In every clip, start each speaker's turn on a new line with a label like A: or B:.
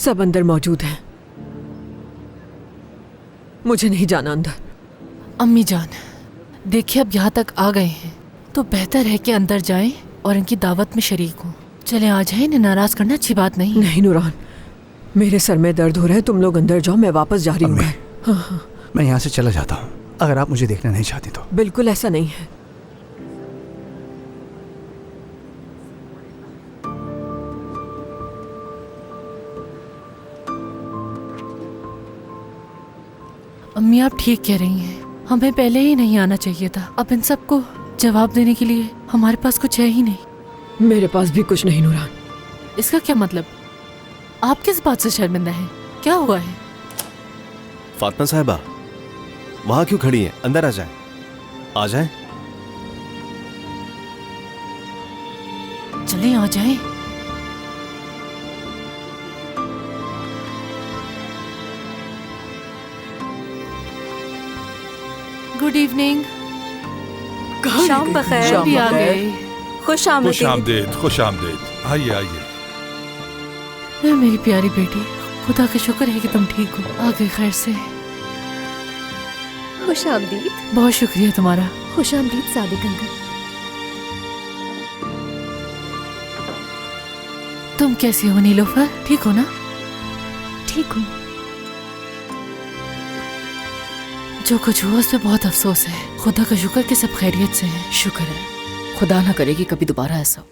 A: सब अंदर मौजूद हैं। मुझे नहीं जाना अंदर।
B: अम्मी जान, देखिए अब यहाँ तक आ गए हैं तो बेहतर है कि अंदर जाएं और इनकी दावत में शरीक हों। चले आ जाएं, इन्हें नाराज करना अच्छी बात नहीं।
A: नहीं नूरान, मेरे सर में दर्द हो रहा है, तुम लोग अंदर जाओ, मैं वापस जा रही हूँ। हाँ,
C: मैं यहाँ से चला जाता हूँ अगर आप मुझे देखना नहीं चाहती तो।
A: बिल्कुल ऐसा नहीं है।
B: अम्मी आप ठीक कह रही हैं, हमें पहले ही नहीं आना चाहिए था। अब इन सबको जवाब देने के लिए हमारे पास कुछ है ही नहीं।
A: मेरे पास भी कुछ नहीं नूरान।
B: इसका क्या मतलब? आप किस बात से शर्मिंदा हैं? क्या हुआ है?
D: फातिमा साहिबा वहां क्यों खड़ी हैं? अंदर आ जाएं। आ जाएं।
B: चलें आ जाएं। Good evening.
E: शाम बखैर।
B: भी आ गए।
E: खुश आमदीद।
F: खुश आमदीद, खुश आमदीद। आइए आइए।
B: मेरी प्यारी बेटी, खुदा का शुक्र है कि तुम ठीक हो, आ गए खैर से।
E: खुश आमदीद।
B: बहुत शुक्रिया तुम्हारा।
E: खुश आमदीद सादिक अंकल।
B: तुम कैसी हो नीलोफर? ठीक हो ना?
E: ठीक हूँ।
B: जो कुछ हुआ उस पे बहुत अफसोस है। खुदा का शुक्र कि सब खैरियत से है। शुक्र है, खुदा ना करे कि कभी दोबारा ऐसा हो।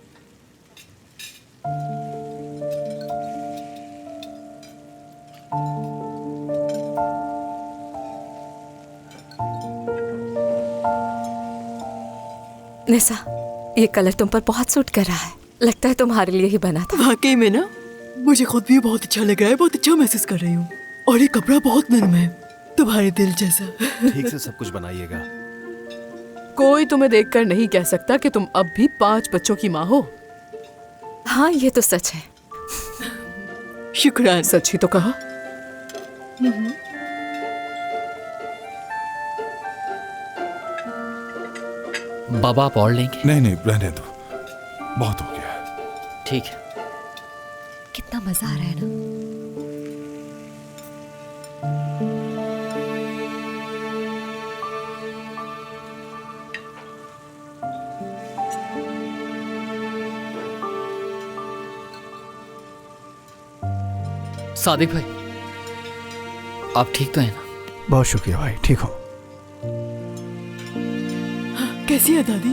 E: निसा, ये कलर तुम पर बहुत सूट कर रहा है। लगता है तुम्हारे लिए ही बना था।
G: वाकई में ना, मुझे खुद भी बहुत अच्छा लग रहा है। बहुत अच्छा महसूस कर रही हूँ। और ये कपड़ा बहुत नरम है, तुम्हारे दिल जैसा।
D: ठीक से सब कुछ बनाइएगा।
G: कोई तुम्हें देखकर नहीं कह सकता कि तुम अब भी 5 बच्चों की माँ हो।
E: हाँ, ये तो सच है।
G: शुक्रान। सच ही तो कहा।
H: बाबा आप और लेंगे?
F: नहीं नहीं, रहने दो, बहुत हो गया है।
H: ठीक है।
E: कितना मजा आ रहा है ना।
H: सादिक भाई, आप ठीक तो हैं ना?
C: बहुत शुक्रिया भाई, ठीक हो।
G: कैसी है दादी?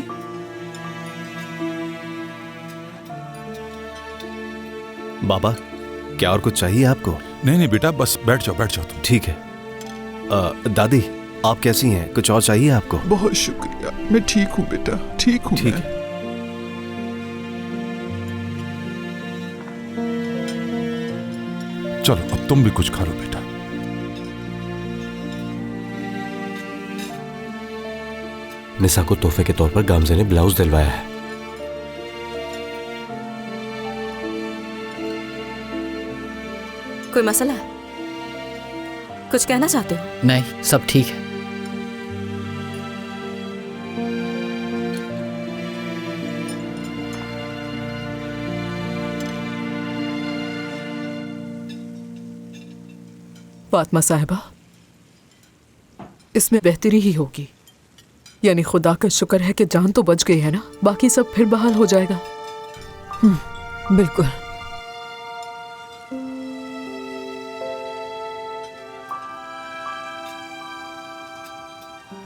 D: बाबा क्या और कुछ चाहिए आपको?
F: नहीं नहीं बेटा, बस बैठ जाओ तुम।
D: ठीक है। दादी आप कैसी हैं? कुछ और चाहिए आपको?
F: बहुत शुक्रिया, मैं ठीक हूँ बेटा, ठीक हूँ।
D: ठीक है।
F: चलो अब तुम भी कुछ खा लो बेटा।
D: निसा को तोहफे के तौर पर गामजे ने ब्लाउज दिलवाया है।
E: कोई मसला है? कुछ कहना चाहते हो?
H: नहीं, सब ठीक है।
G: फातिमा साहिबा, इसमें बेहतरी ही होगी। यानी खुदा का शुक्र है कि जान तो बच गई है ना, बाकी सब फिर बहाल हो जाएगा।
A: बिल्कुल।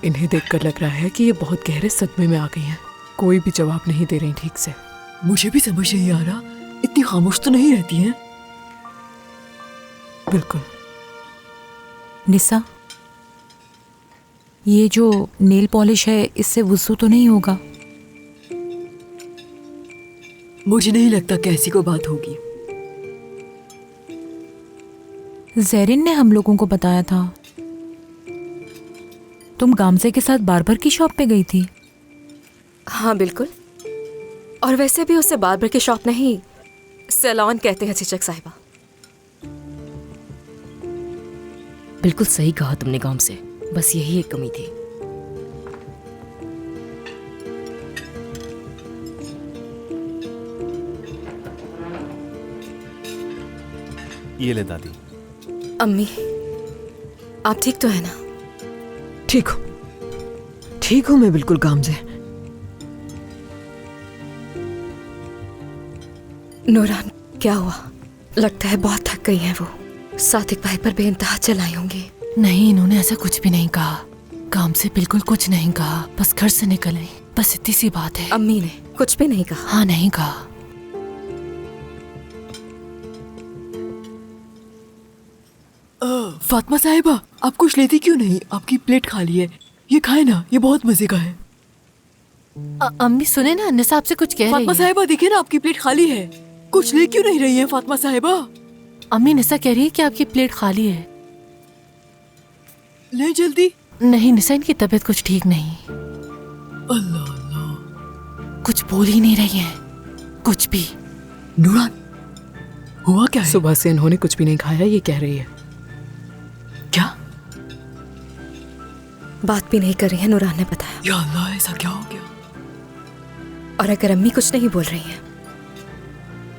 G: इन्हें देखकर लग रहा है कि ये बहुत गहरे सदमे में आ गई हैं। कोई भी जवाब नहीं दे रही ठीक से। मुझे भी समझ नहीं आ रहा, इतनी खामोश तो नहीं रहती हैं। बिल्कुल।
B: निसा, ये जो नेल पॉलिश है इससे वुज़ू तो नहीं होगा?
G: मुझे नहीं लगता कि ऐसी कोई बात होगी।
B: ज़ेरिन ने हम लोगों को बताया था तुम गामजे के साथ बार्बर की शॉप पे गई थी।
E: हाँ बिल्कुल। और वैसे भी उसे बार्बर की शॉप नहीं, सैलून कहते हैं चिचक साहिबा।
I: बिल्कुल सही कहा तुमने गांव से, बस यही एक कमी थी।
D: ये ले दादी।
E: अम्मी, आप ठीक तो है ना?
A: ठीक हूँ मैं बिल्कुल गामजे।
E: नूरान, क्या हुआ? लगता है बहुत थक गई हैं वो। सादिक भाई पर बेइंतहा चलाई होंगी।
B: नहीं, इन्होंने ऐसा कुछ भी नहीं कहा। काम से बिल्कुल कुछ नहीं कहा, बस घर से निकल आई, बस इतनी सी बात है।
E: अम्मी ने कुछ भी नहीं कहा?
B: हाँ, नहीं कहा।
G: फातिमा साहिबा, आप कुछ लेती क्यों नहीं? आपकी प्लेट खाली है, ये खाए ना, ये बहुत मजे का है।
B: अम्मी सुने ना, निसा आपसे कुछ कह रही
G: फातिमा
B: है।
G: साहिबा देखिए ना, आपकी प्लेट खाली है। कुछ ले क्यों नहीं रही है फातिमा साहिबा?
B: अम्मी, निसा कह रही है कि आपकी प्लेट खाली है।
G: ले जल्दी।
B: नहीं निसा, इनकी तबीयत कुछ ठीक नहीं।
G: अल्लाह अल्लाह,
B: कुछ बोल ही नहीं रही है, कुछ भी।
G: नूरान, हुआ क्या है? सुबह से इन्होंने कुछ भी नहीं खाया, ये कह रही है। क्या?
E: बात भी नहीं कर रही है, नूरान ने बताया।
G: या अल्लाह, ऐसा क्या हो गया?
E: और अगर अम्मी कुछ नहीं बोल रही हैं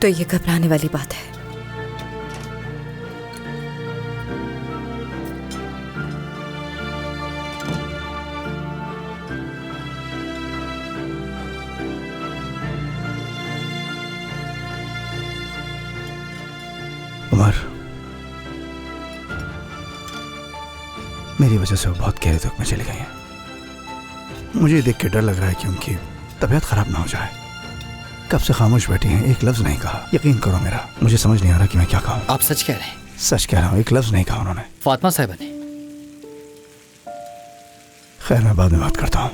E: तो ये घबराने वाली बात है।
C: उमर, मेरी वजह से वो बहुत गहरे दुख में चली गई हैं। मुझे देख के डर लग रहा है कि उनकी तबीयत खराब ना हो जाए। कब से खामोश बैठी हैं, एक लफ्ज नहीं कहा। यकीन करो मेरा, मुझे समझ नहीं आ रहा कि मैं क्या कहूँ।
H: आप सच कह रहे हैं?
C: सच कह रहा हूँ, एक लफ्ज नहीं कहा उन्होंने।
H: फातिमा साहिबा ने?
C: खैर, मैं बाद में बात करता हूँ।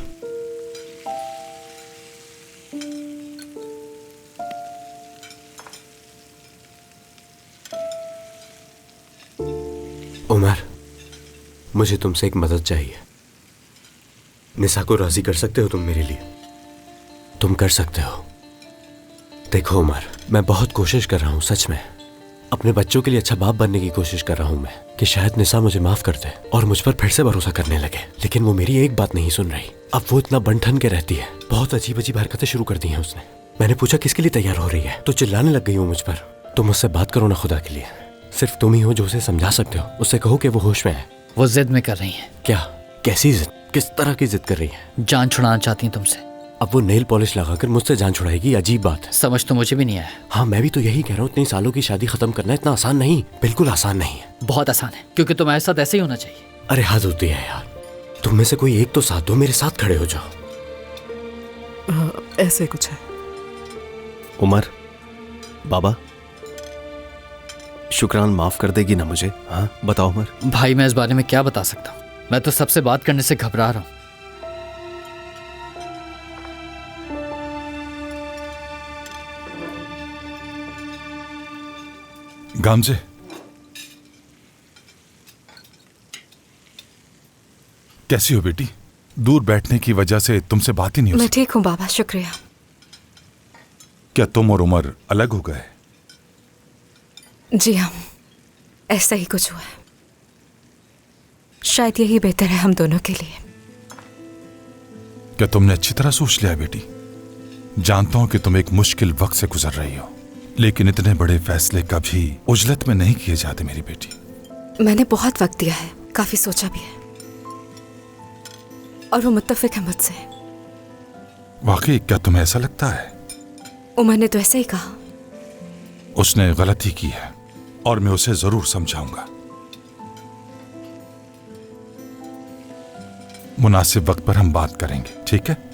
D: उमर, मुझे तुमसे एक मदद चाहिए। निसा को राजी कर सकते हो तुम मेरे लिए? तुम कर सकते हो। देखो उमर, मैं बहुत कोशिश कर रहा हूँ, सच में अपने बच्चों के लिए अच्छा बाप बनने की कोशिश कर रहा हूँ मैं, कि शायद निसा मुझे माफ कर दे और मुझ पर फिर से भरोसा करने लगे। लेकिन वो मेरी एक बात नहीं सुन रही। अब वो इतना बंठन के रहती है, बहुत अजीब अजीब हरकतें शुरू कर दी हैं उसने। मैंने पूछा किसके लिए तैयार हो रही है तो चिल्लाने लग गई हूँ मुझ पर। तुम मुझसे बात करो ना खुदा के लिए, सिर्फ तुम ही हो जो उसे समझा सकते हो। उससे कहो कि वो होश में है।
H: वो जिद में कर रही हैं।
D: क्या? कैसी जिद? किस तरह की जिद कर रही है?
H: जान छुड़ाना चाहती हैं तुमसे।
D: अब वो नेल पॉलिश लगाकर मुझसे जान छुड़ाएगी? अजीब बात है।
H: समझ तो मुझे भी नहीं आया।
D: हाँ, मैं भी तो यही कह रहा हूँ, इतनी सालों की शादी खत्म करना इतना आसान नहीं, बिल्कुल आसान नहीं है।
H: बहुत आसान है, क्योंकि तुम्हारे साथ ऐसे ही होना चाहिए।
D: अरे हद होती है यार, तुम में से कोई एक तो साथ दो, मेरे साथ खड़े हो जाओ।
G: ऐसे कुछ है।
D: उमर, बाबा, शुक्रान माफ कर देगी ना मुझे? हाँ बताओ उमर।
H: भाई, मैं इस बारे में क्या बता सकता हूँ? मैं तो सबसे बात करने से घबरा रहा हूँ।
F: गामजे, कैसी हो बेटी? दूर बैठने की वजह से तुमसे बात ही नहीं हो
E: मैं
F: सकती।
E: ठीक हूँ बाबा, शुक्रिया।
F: क्या तुम और उमर अलग हो गए?
E: जी हाँ, ऐसा ही कुछ हुआ है। शायद यही बेहतर है हम दोनों के लिए।
F: क्या तुमने अच्छी तरह सोच लिया बेटी? जानता हूं कि तुम एक मुश्किल वक्त से गुजर रही हो, लेकिन इतने बड़े फैसले कभी उजलत में नहीं किए जाते मेरी बेटी।
E: मैंने बहुत वक्त दिया है, काफी सोचा भी है, और वो मुत्तफिक है मुझसे।
F: वाकई? क्या तुम्हें ऐसा लगता है?
E: उमर ने तो ऐसा ही कहा।
F: उसने गलती की है और मैं उसे जरूर समझाऊंगा। मुनासिब वक्त पर हम बात करेंगे, ठीक है?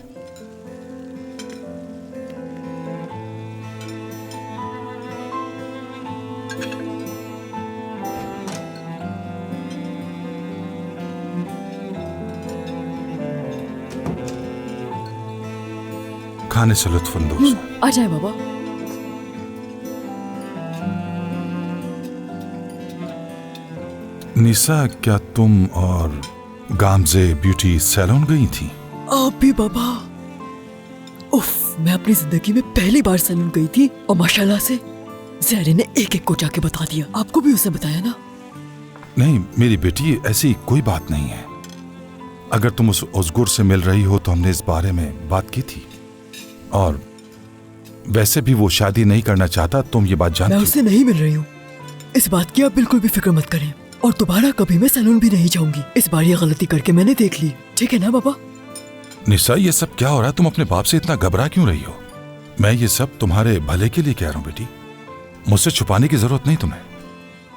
F: खाने से लुत्फानंदोज हो।
G: आ जाए बाबा।
F: निसा, क्या तुम और गामजे ब्यूटी सैलून गई थी?
G: आप भी बाबा। उफ, मैं अपनी जिंदगी में पहली बार सैलून गई थी और माशाल्लाह से जहरे ने एक एक को जाके बता दिया। आपको भी उसने बताया ना?
F: नहीं मेरी बेटी, ऐसी कोई बात नहीं है। अगर तुम उस उज़गुर से मिल रही हो तो हमने इस बारे में बात की थी, और वैसे भी वो शादी नहीं करना चाहता, तुम ये बात जानती
G: मैं
F: हो।
G: उससे नहीं मिल रही हूँ। इस बात की आप बिल्कुल भी फिक्र मत करें और दोबारा कभी मैं सैलून भी नहीं जाऊंगी। इस बार ये गलती करके मैंने देख ली, ठीक है ना बाबा?
F: निशा, ये सब क्या हो रहा है? तुम अपने बाप से इतना घबरा क्यों रही हो? मैं ये सब तुम्हारे भले के लिए कह रहा हूँ बेटी, मुझसे छुपाने की जरूरत नहीं तुम्हें।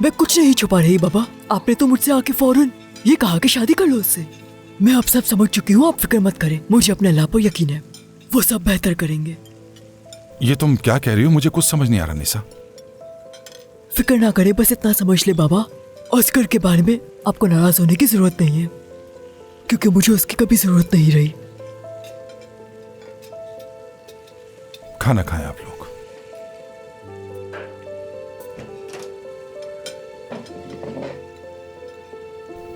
G: मैं कुछ नहीं छुपा रही बाबा, आपने तो मुझसे आके फौरन ये कहा कि शादी कर लो उससे। मैं अब सब समझ चुकी हूँ, आप फिक्र मत करें, मुझे अपने अल्लाह पर यकीन है, वो सब बेहतर करेंगे।
F: ये तुम क्या कह रही हो? मुझे कुछ समझ नहीं आ रहा निशा।
G: फिक्र ना करें, बस इतना समझ ले बाबा, ऑस्कर के बारे में आपको नाराज होने की जरूरत नहीं है, क्योंकि मुझे उसकी कभी जरूरत नहीं रही।
F: खाना खाएं आप लोग।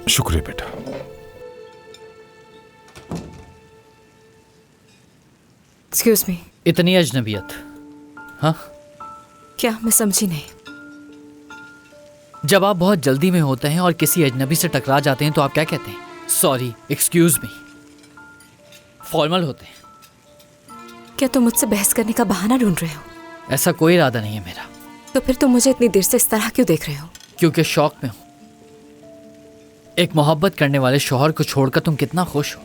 F: शुक्रिया बेटा।
E: Excuse me.
H: इतनी अजनबियत? हाँ,
E: क्या? मैं समझी नहीं।
H: जब आप बहुत जल्दी में होते हैं और किसी अजनबी से टकरा जाते हैं तो आप क्या कहते हैं? Sorry, excuse me. फॉर्मल होते हैं।
E: क्या तुम मुझसे बहस करने का बहाना ढूंढ रहे हो?
H: ऐसा कोई इरादा नहीं है मेरा।
E: तो फिर तुम मुझे इतनी देर से इस तरह क्यों देख रहे हो?
H: क्योंकि शौक में हूं। एक मोहब्बत करने वाले शौहर को छोड़कर तुम कितना खुश हो।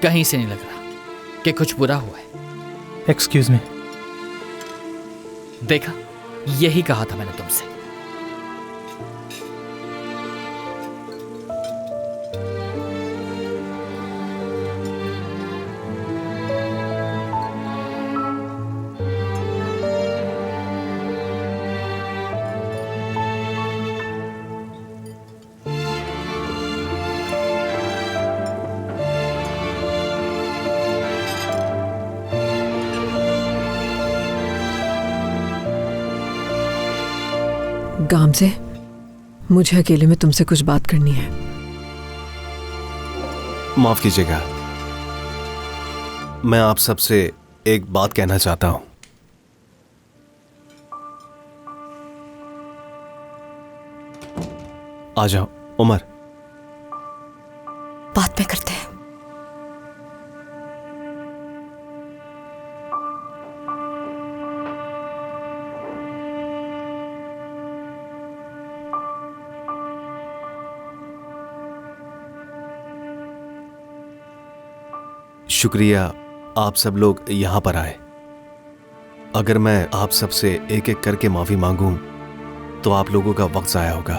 H: कहीं से नहीं लग रहा कि कुछ बुरा हुआ है।
J: Excuse me.
H: देखा, यही कहा था मैंने तुमसे।
A: गामजे, मुझे अकेले में तुमसे कुछ बात करनी है।
K: माफ कीजिएगा, मैं आप सबसे एक बात कहना चाहता हूं। आ जाओ उमर।
E: बात में करते हैं।
K: शुक्रिया आप सब लोग यहां पर आए। अगर मैं आप सबसे एक एक करके माफी मांगूं तो आप लोगों का वक्त जाया होगा।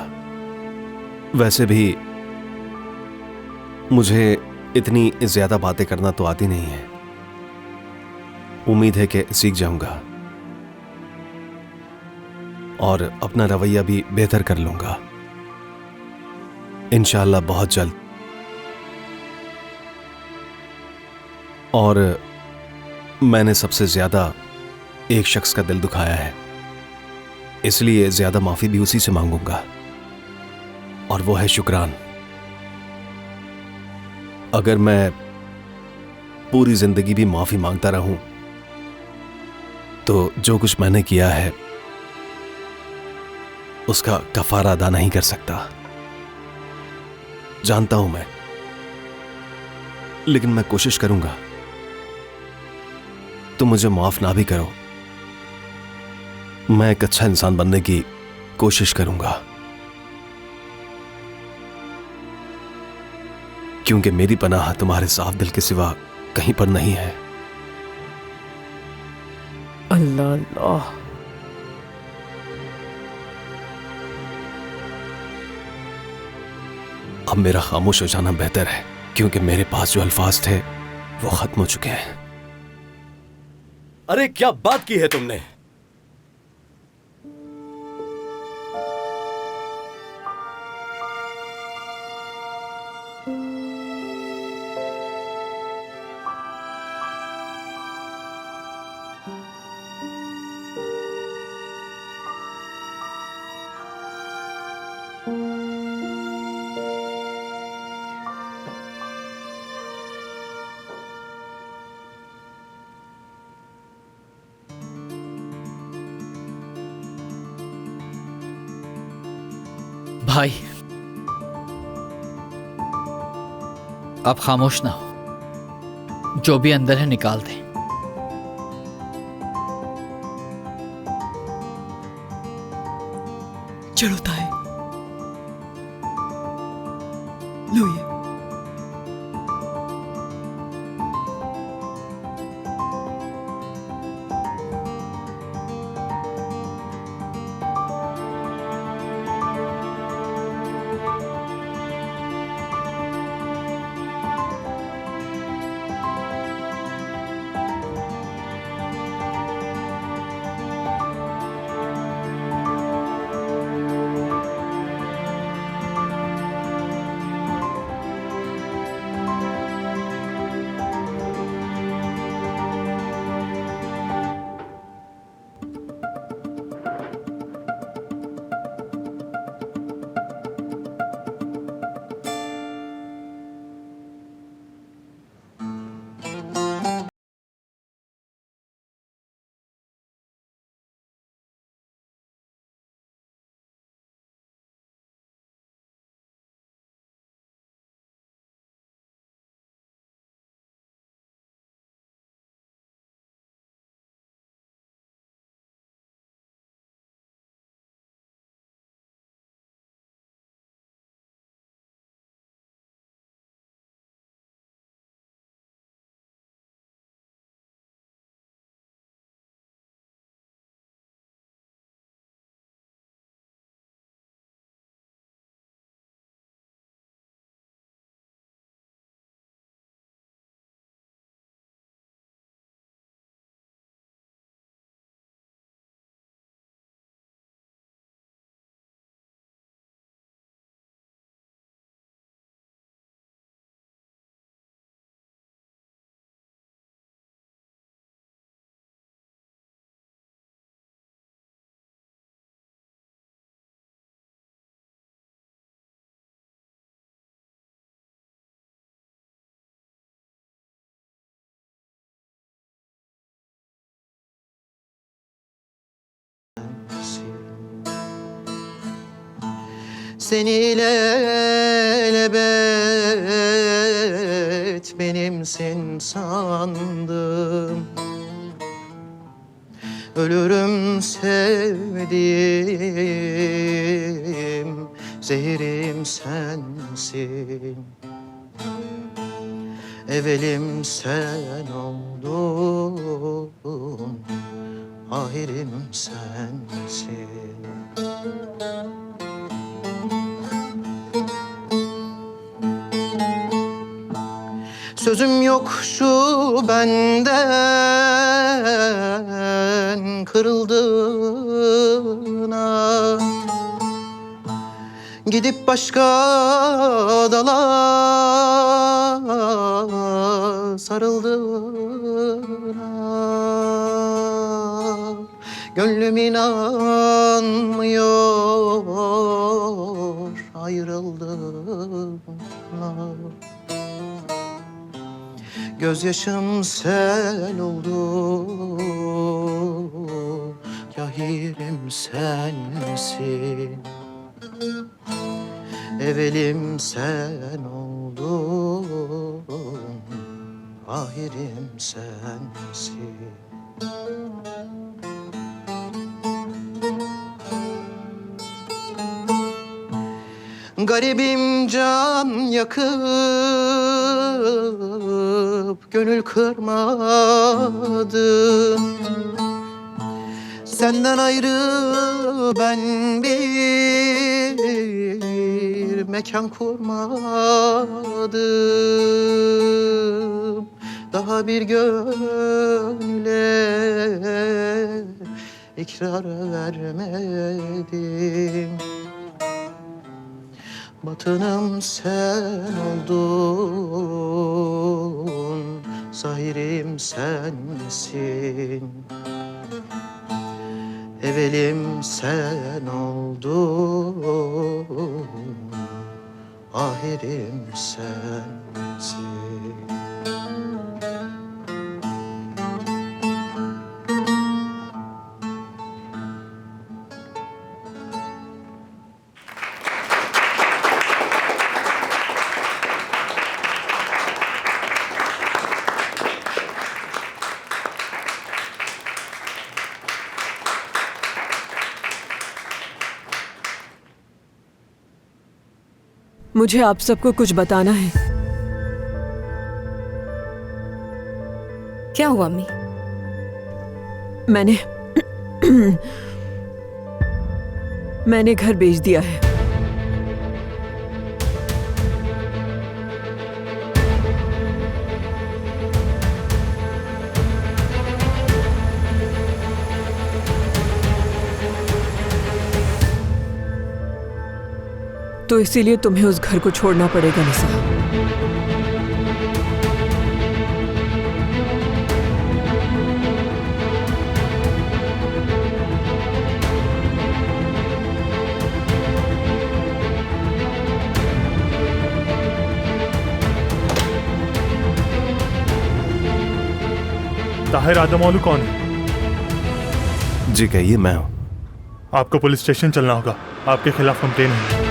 K: वैसे भी मुझे इतनी ज्यादा बातें करना तो आती नहीं है। उम्मीद है कि सीख जाऊंगा और अपना रवैया भी बेहतर कर लूंगा इंशाअल्लाह बहुत जल्द। और मैंने सबसे ज्यादा एक शख्स का दिल दुखाया है, इसलिए ज्यादा माफी भी उसी से मांगूंगा, और वो है शुक्रान। अगर मैं पूरी जिंदगी भी माफी मांगता रहूं तो जो कुछ मैंने किया है उसका कफारा अदा नहीं कर सकता। जानता हूं मैं, लेकिन मैं कोशिश करूंगा। तुम मुझे माफ ना भी करो, मैं एक अच्छा इंसान बनने की कोशिश करूंगा, क्योंकि मेरी पनाह तुम्हारे साफ दिल के सिवा कहीं पर नहीं है।
G: अल्लाह अल्लाह।
K: अब मेरा खामोश हो जाना बेहतर है, क्योंकि मेरे पास जो अल्फाज थे वो खत्म हो चुके हैं।
D: अरे क्या बात की है तुमने?
H: भाई, आप खामोश ना हो, जो भी अंदर है निकाल दें।
G: चलो ताए, लो ये।
J: Seni ilelebet benimsin sandım. Ölürüm sevdiğim, zehirim sensin. Evelim sen oldun, ahirim sensin. Sözüm yok şu benden kırıldığına, gidip başka dala sarıldığına. Gönlüm inanmıyor ayrıldığına. Gözyaşım sel oldu, kahirim sensin. Evelim sen oldun, ahirim sensin. Garibim can yakıp gönül kırmadım. Senden ayrı ben bir mekan kurmadım. Daha bir gönüle ikrar vermedim. Batınım sen oldun, zahirim sensin. Evelim sen oldun, ahirim sensin.
A: मुझे आप सबको कुछ बताना है।
E: क्या हुआ अम्मी?
A: मैंने घर बेच दिया है। तो इसीलिए तुम्हें उस घर को छोड़ना पड़ेगा निसा।
L: ताहिर आदमौलू कौन है?
K: जी कहिए, मैं हूं।
L: आपको पुलिस स्टेशन चलना होगा, आपके खिलाफ कंप्लेन है।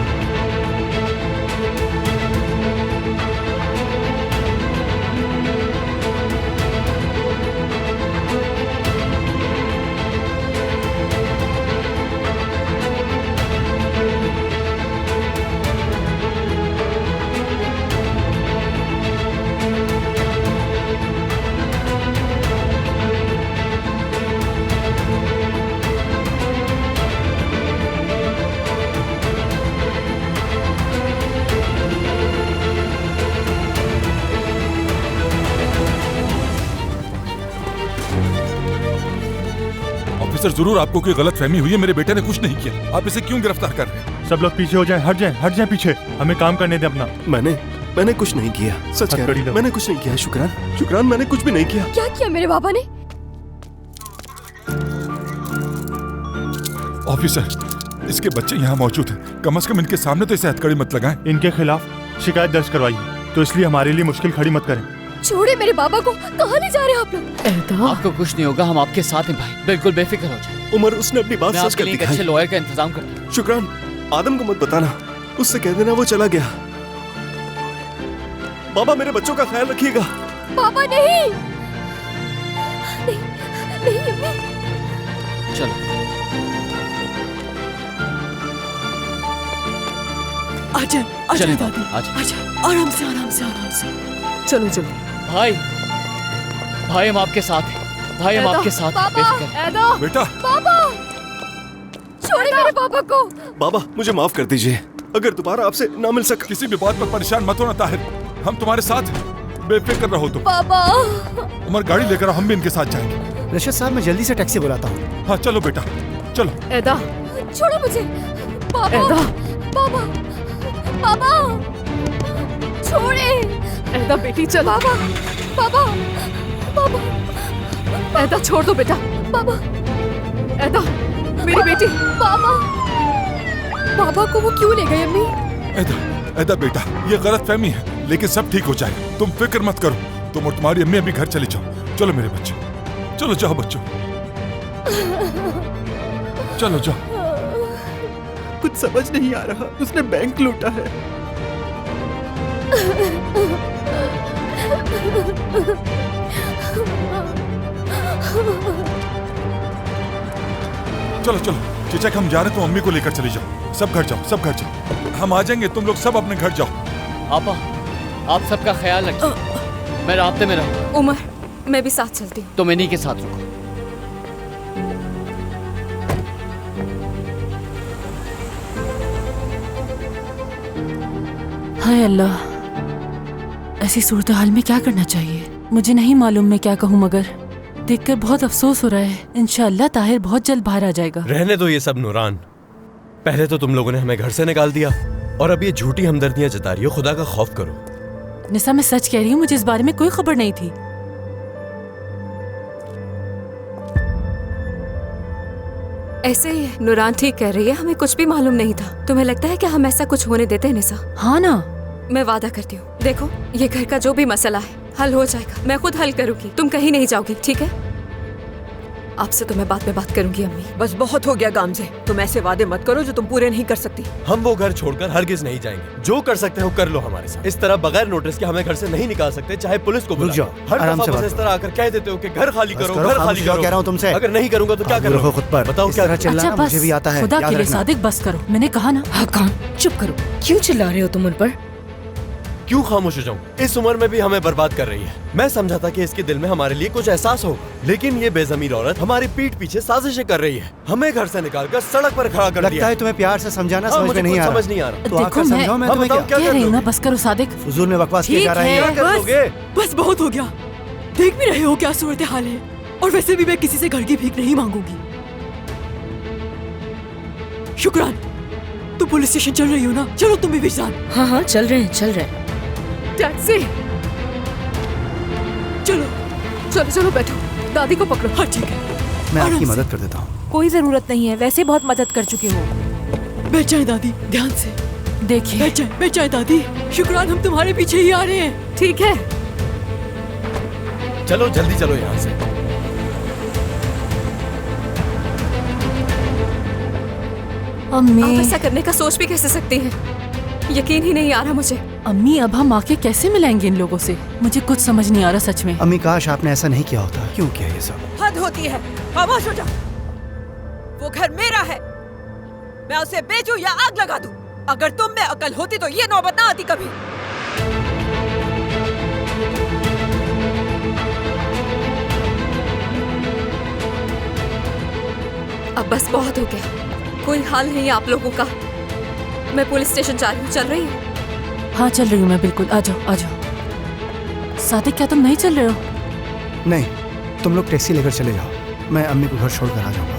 F: ऑफिसर, जरूर आपको कोई गलत फहमी हुई है। मेरे बेटे ने कुछ नहीं किया। आप इसे क्यों गिरफ्तार कर रहे हैं?
L: सब लोग पीछे हो जाएं, हट जाएं पीछे। हमें काम करने दें अपना।
K: मैंने कुछ नहीं किया। सच कह रहा हूं, मैंने कुछ नहीं किया। शुक्रान, मैंने कुछ भी नहीं किया।
M: क्या किया मेरे बाबा ने?
F: ऑफिसर, इसके बच्चे यहाँ मौजूद हैं। कम से कम इनके सामने तो इसे हथकड़ी मत लगाएं।
L: इनके खिलाफ शिकायत दर्ज करवाइए, तो इसलिए हमारे लिए मुश्किल खड़ी मत करें।
M: छोड़े मेरे बाबा को। कहाँ ले जा रहे हैं आप लोग?
H: आपको कुछ नहीं होगा, हम आपके साथ हैं भाई, बिल्कुल बेफिक्र हो जाए।
K: उमर, उसने अपनी बात सच कर
H: दिखाई।
K: दिखाई।
H: अच्छे लॉयर का इंतजाम करता हूं।
K: शुक्रान, आदम को मत बताना, उससे कह देना वो चला गया। बाबा, मेरे बच्चों का ख्याल रखिएगा।
M: बाबा नहीं, नहीं अम्मी।
H: चलो
G: आजा
H: चलिए
G: दादी, आजा। आराम से।
A: चलो।
H: भाई हम आपके साथ हैं। भाई हम आपके साथ हैं, बेफिक्र।
F: बेटा,
M: बाबा छोड़े मेरे बाबा को।
K: बाबा, मुझे माफ कर दीजिए। अगर दोबारा आपसे ना मिल सका।
F: किसी भी बात पर परेशान मत होना ताहिर, हम तुम्हारे साथ हैं। बेफिक्र रहो तुम।
M: बाबा,
F: उमर, गाड़ी लेकर हम भी इनके साथ जाएंगे।
C: रशीद साहब, मैं जल्दी से टैक्सी बुलाता हूँ।
F: हाँ चलो बेटा, चलो।
A: एदा,
M: छोड़ो मुझे। बाबा,
A: एदा,
M: बाबा छोड़े।
A: एदा बेटी चल।
M: बाबा।
A: एदा छोड़ दो बेटा।
M: बाबा,
A: एदा मेरी बेटी।
M: बाबा को वो क्यों ले गए अम्मी?
F: एदा बेटा, ये गलत फहमी है, लेकिन सब ठीक हो जाएगा। तुम फिक्र मत करो। तुम और तुम्हारी अम्मी अभी घर चले जाओ। चलो मेरे बच्चे, चलो जाओ बच्चों, चलो जाओ।
G: कुछ समझ नहीं आ रहा, उसने बैंक लूटा है।
F: चलो चेचक, हम जा रहे हैं, तो अम्मी को लेकर चली जाओ। सब घर जाओ। हम आ जाएंगे, तुम लोग सब अपने घर जाओ।
H: आपा, आप सबका ख्याल रखिए। मैं रास्ते में रहूं।
E: उमर, मैं भी साथ चलती हूँ।
H: तुम इन्हीं के साथ रुको।
B: हाय अल्लाह, ऐसी सूरत हाल में क्या करना चाहिए? मुझे नहीं मालूम मैं क्या कहूँ, मगर देखकर बहुत अफसोस हो रहा है। इंशाअल्लाह ताहिर बहुत जल्द बाहर आ जाएगा।
D: रहने दो ये सब नूरान। पहले तो तुम लोगों ने हमें घर से निकाल दिया, और अब ये झूठी हमदर्दियां जता रही हो। खुदा का खौफ करो।
B: निसा, मैं सच कह रही हूँ, मुझे इस बारे में कोई खबर नहीं थी।
E: ऐसे ही है, नूरान ठीक कह रही है, हमें कुछ भी मालूम नहीं था। तुम्हें लगता है कि हम ऐसा कुछ होने देते हैं निसा?
B: हाँ ना।
E: मैं वादा करती हूँ, देखो ये घर का जो भी मसला है हल हो जाएगा। मैं खुद हल करूंगी, तुम कहीं नहीं जाओगी, ठीक है? आपसे तो मैं बाद में बात करूंगी अम्मी।
A: बस बहुत हो गया गामजे, तुम ऐसे वादे मत करो जो तुम पूरे नहीं कर सकती।
D: हम वो घर छोड़कर हरगिज नहीं जाएंगे। जो कर सकते हो कर लो हमारे साथ। इस तरह बगैर नोटिस के हमें घर से नहीं निकाल सकते, चाहे पुलिस को बुला लो। हर
C: आराम से
D: दफा
C: बात
D: बस इस तरह आकर कह देते हो कि घर खाली करो, घर खाली
C: करो।
D: करो।
C: कह रहा हूँ तुमसे,
D: अगर नहीं करूंगा तो क्या करोगे?
C: खुद पर
D: बताओ क्या
B: अच्छा बस,
C: मुझे भी आता है।
B: खुदा के लिए सादिक बस करो, मैंने कहा ना।
I: हाँ कान चुप करो, क्यों चिल्ला रहे हो तुम उन पर?
D: क्यों खामोश हो जाऊं? इस उम्र में भी हमें बर्बाद कर रही है। मैं समझा था कि इसके दिल में हमारे लिए कुछ एहसास होगा, लेकिन ये बेज़मीर औरत हमारी पीठ पीछे साजिशें कर रही है। हमें घर से निकालकर सड़क पर खड़ा कर दिया।
C: लगता है तुम्हें प्यार से समझाना समझ में नहीं आ रहा।
D: समझ नहीं आ रहा।
C: तो आकर समझाओ, मैं तुम्हें क्या
B: कह रही हूँ ना, बस करो सादिक।
C: फुजूल में बकवास किए जा रहे हैं।
G: बस बहुत हो गया। देख भी रहे हो क्या सूरत हाल है, और वैसे भी मैं किसी से घर की भीख नहीं मांगूंगी। शुक्रान, तुम पुलिस स्टेशन चल रही हो ना? चलो तुम भी विशाल।
I: हाँ हाँ चल रहे हैं, चल रहे हैं।
E: टैक्सी, चलो चलो चलो बैठो, दादी को पकड़ो।
G: हाँ ठीक है,
C: मैं आपकी मदद कर देता हूँ।
B: कोई जरूरत नहीं है, वैसे बहुत मदद कर चुके हो।
G: बैठ जाए दादी, ध्यान से
B: देखिए।
G: बैठ जाए दादी। शुक्रान, हम तुम्हारे पीछे ही आ रहे हैं।
E: ठीक है,
D: चलो जल्दी चलो यहाँ से।
B: अम्मी,
E: आप ऐसा करने का सोच भी कैसे सकती हैं? यकीन ही नहीं आ रहा मुझे।
B: अम्मी अब हम आके कैसे मिलाएंगे इन लोगों से? मुझे कुछ समझ नहीं आ रहा सच में।
C: अम्मी काश आपने ऐसा नहीं किया होता। क्यों किया ये सब?
A: हद होती है, खामोश हो जा। वो घर मेरा है, मैं उसे बेचूं या आग लगा दूं। अगर तुम में अकल होती तो ये नौबत ना आती कभी।
E: अब बस बहुत हो गया, कोई हाल नहीं है आप लोगों का। मैं पुलिस स्टेशन जा रही हूँ। चल रही हूँ?
B: हाँ चल रही हूँ मैं, बिल्कुल। आ जाओ आ जाओ। सादिक क्या तुम नहीं चल रहे हो?
C: नहीं, तुम लोग टैक्सी लेकर चले जाओ, मैं अम्मी को घर छोड़कर आ जाऊंगा।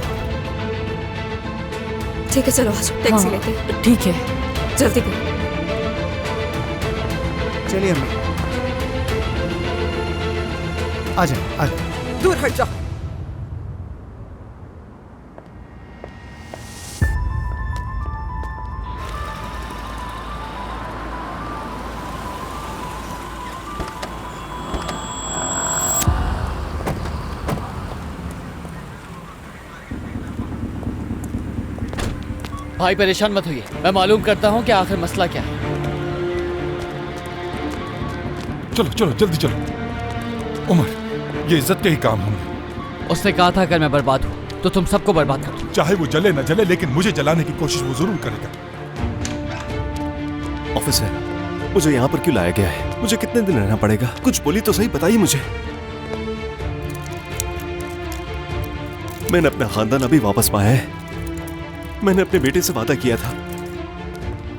E: ठीक है चलो आ जाओ, टैक्सी लेते हैं।
B: ठीक है,
E: जल्दी करो।
C: चलिए अम्मी, आ जाए आ जाए।
A: दूर हट जाओ।
H: भाई परेशान मत होइए, मैं मालूम करता हूँ कि आखिर मसला क्या है।
F: चलो चलो जल्दी चलो। उमर, ये इज्जत के ही काम होंगे।
H: उसने कहा था अगर मैं बर्बाद हूँ तो तुम सबको बर्बाद कर दो।
F: चाहे वो जले न जले, लेकिन मुझे जलाने की कोशिश वो जरूर करेगा।
K: ऑफिसर, मुझे यहाँ पर क्यों लाया गया है? मुझे कितने दिन रहना पड़ेगा? कुछ बोली तो सही, बताइए मुझे। मैंने अपना खानदान अभी वापस पाया है। मैंने अपने बेटे से वादा किया था,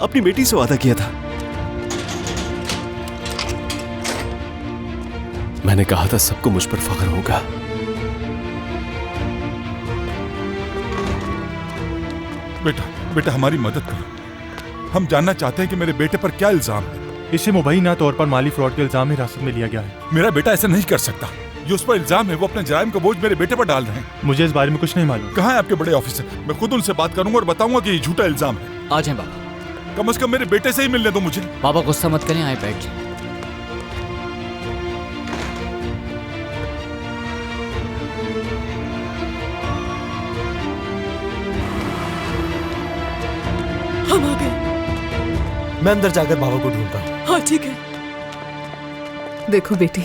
K: अपनी बेटी से वादा किया था। मैंने कहा था सबको मुझ पर फख्र होगा।
F: बेटा हमारी मदद करो। हम जानना चाहते हैं कि मेरे बेटे पर क्या इल्जाम है।
L: इसे मुबैना तौर पर माली फ्रॉड के इल्जाम में हिरासत में लिया गया है।
F: मेरा बेटा ऐसा नहीं कर सकता। ये उस पर इल्जाम है, वो अपने जराइम का बोझ मेरे बेटे पर डाल रहे हैं।
L: मुझे इस बारे में कुछ नहीं मालूम।
F: कहाँ है आपके बड़े ऑफिसर? मैं खुद उनसे बात करूंगा और बताऊंगा कि ये झूठा इल्जाम है।
H: आ जाएं बाबा।
F: कम से कम मेरे बेटे से ही मिलने दो मुझे।
H: बाबा गुस्सा मत करें, आए बैठ जाएं।
G: हम आ गए।
D: मैं अंदर जाकर बाबा को ढूंढता हूँ।
G: हाँ ठीक है।
E: देखो बेटी,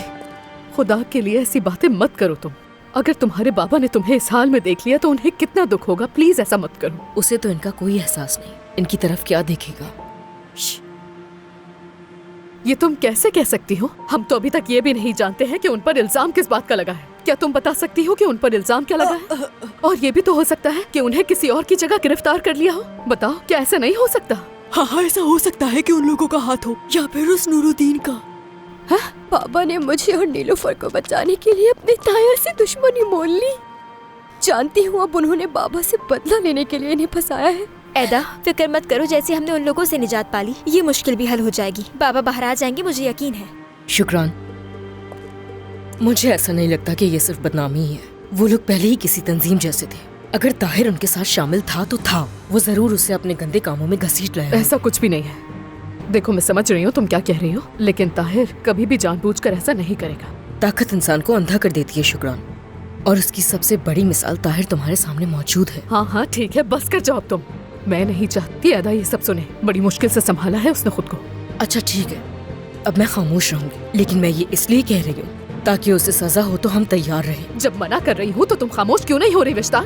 E: खुदा के लिए ऐसी बातें मत करो तुम। अगर तुम्हारे बाबा ने तुम्हें इस हाल में देख लिया तो उन्हें कितना दुख होगा। प्लीज ऐसा मत करो।
I: उसे तो इनका कोई एहसास नहीं, इनकी तरफ क्या देखेगा।
E: ये तुम कैसे कह सकती हो? हम तो अभी तक ये भी नहीं जानते हैं कि उन पर इल्जाम किस बात का लगा है। क्या तुम बता सकती हो कि उन पर इल्जाम क्या लगा है? और ये भी तो हो सकता है कि उन्हें किसी और की जगह गिरफ्तार कर लिया हो। बताओ, क्या ऐसा नहीं हो सकता?
G: हाँ ऐसा हो सकता है कि उन लोगों का हाथ हो, या फिर उस नूरुद्दीन का।
M: पापा ने मुझे और नीलूफर को बचाने के लिए अपने ताया से दुश्मनी मोल ली। जानती हूँ अब उन्होंने बाबा से बदला लेने के लिए इन्हें फंसाया है।
N: एदा, फिक्र मत करो, जैसे हमने उन लोगों से निजात पाली, ये मुश्किल भी हल हो जाएगी। बाबा बाहर आ जाएंगे, मुझे यकीन है।
I: शुक्रान, मुझे ऐसा नहीं लगता कि ये सिर्फ बदनामी है। वो लोग पहले ही किसी तंजीम जैसे थे। अगर ताहिर उनके साथ शामिल था तो था, वो जरूर उसे अपने गंदे कामों में घसीट लाया।
E: ऐसा कुछ भी नहीं है। देखो, मैं समझ रही हूँ तुम क्या कह रही हो, लेकिन ताहिर कभी भी जानबूझकर ऐसा नहीं करेगा।
I: ताकत इंसान को अंधा कर देती है शुक्रान। और उसकी सबसे बड़ी मिसाल ताहिर तुम्हारे सामने मौजूद है।
E: हाँ हाँ ठीक है, बस कर जाओ अब तुम। मैं नहीं चाहती अदा ये सब सुने। बड़ी मुश्किल से संभाला है उसने खुद को।
I: अच्छा ठीक है, अब मैं खामोश रहूंगी, लेकिन मैं ये इसलिए कह रही हूँ ताकि उसे सजा हो तो हम तैयार रहें।
E: जब मना कर रही हूँ तो तुम खामोश क्यों नहीं हो रही विश्ता?